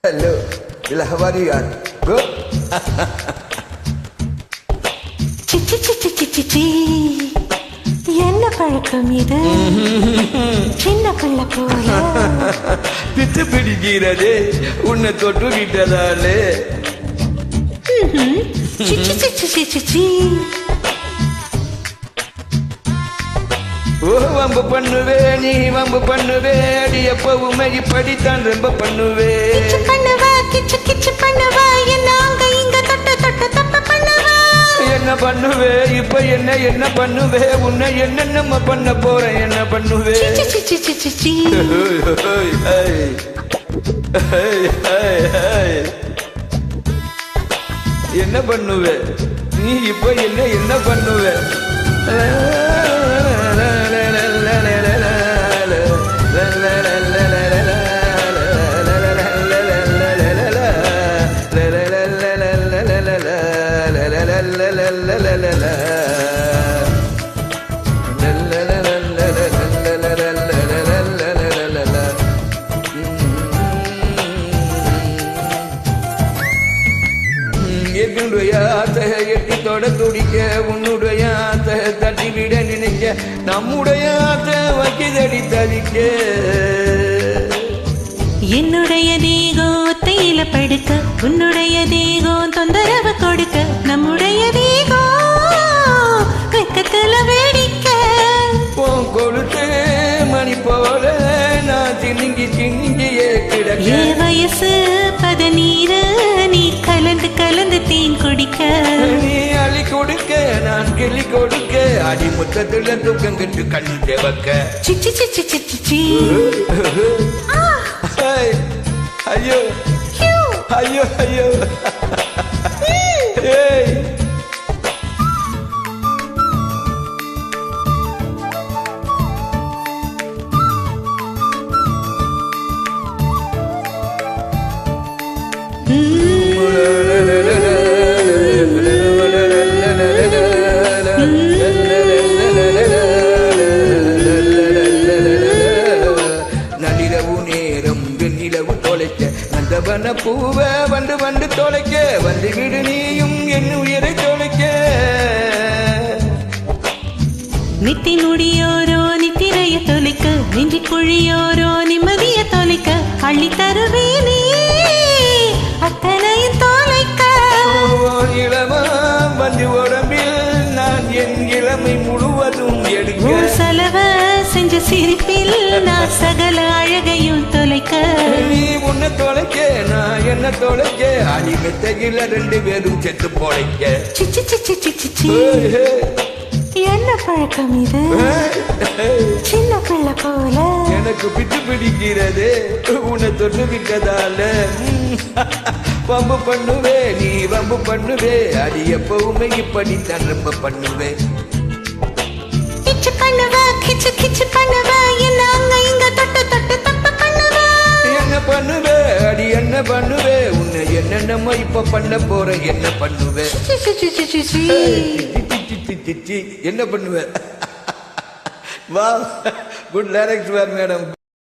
Hello. Bila, how are you? Go. சிச்சி சிச்சி சிச்சி சி என்ன பழக்கம் இது சின்ன பிள்ளை போல பித்து பிடிக்கிறது உன்னை தொட்டு விட்டதாலே சிச்சி சிச்சி சிச்சி சி ஓ வம்பு பண்ணுவே நீ வம்பு பண்ணுவே அடி எப்பவுமே இப்படித்தான் ரொம்ப பண்ணுவே கிச்சு பண்ணுவா கிச்சு கிச்சு பண்ணுவா என்ன அங்க இங்க தொட்டு தொட்டு தப்பு பண்ணுவா என்ன பண்ணுவே இப்ப என்ன பண்ணுவே உன்னை என்னென்ன பண்ண போறேன் என்ன பண்ணுவே சிச்சி சிச்சி சிச்சி சி என்ன பண்ணுவே நீ இப்ப என்ன பண்ணுவே எட்டி தொட துடிக்க உன்னுடைய ஆத்த தட்டி விட நினைக்க நம்முடைய ஆத்த வக்கிதடி தவிக்க என்னுடைய தேகம் தேயில படுக்க உன்னுடைய தேகம் தொந்தரவு கொடுக்க நம்முடைய தேகம் வெக்கத்துல வேடிக்க கொழுத்து மணி போல நான் சின்னிங்கியே கிடக்க என் வயசு பதநீரு நீ கலந்து கலந்து தேன் குடிக்க நீ அள்ளி கொடுக்க நான் கிள்ளி கொடுக்க அடி முத்தத்துல தூக்கங்கிட்டு கண்ணு தேவக்க சிச்சி சிச்சி சிச்சி சி ஐயோ ஐயோ ஐயோ ஏய் நள்ளிரவு நேரம் வெண்ணிலவு தொலைக்க நந்தவன பூவ வந்து வந்து தொலைக்க வந்து விடு நீயும் என் உயிரை தொலைக்க நித்தி முடியோரோ நித்திரைய தொலைக்க நெஞ்சி குழியோரோ நிம்மதிய தொலைக்க அள்ளி தருவேனே அத்தனையும் தொலைக்க இளமா வந்து உடம்பில் நான் என் இளமை முழுவதும் எடுக்க செலவ செஞ்ச சிரிப்பில் நான் சகல அழகையும் தொலைக்க நீ உன்னை தொலைக்க நான் என்ன தொலைக்க அடிமெத்தையில ரெண்டு பேரும் செத்து பொழைக்க சிச்சி சிச்சி சிச்சி சி என்ன பழக்கம் இது சின்ன பிள்ளை போல எனக்கு பிட்டு பிடிக்கிறது உன்னை தொட்டு விட்டதால வம்பு பண்ணுவே நீ வம்பு பண்ணுவே அது எப்பவுமே இப்படித்தான் ரொம்ப பண்ணுவே கிச்சு பண்ணுவா கிச்சு கிச்சு பண்ணுவா என்ன அங்க இங்க தொட்டு தொட்டு தப்பு பண்ணுவா என்ன பண்ணுவே அடி என்ன பண்ணுவே உன்னை என்னென்னமோ இப்ப பண்ண போற என்ன பண்ணுவே சிச்சி சிச்சி சிச்சி சி என்ன பண்ணுவே வா குட் டைரக்டர் மேடம்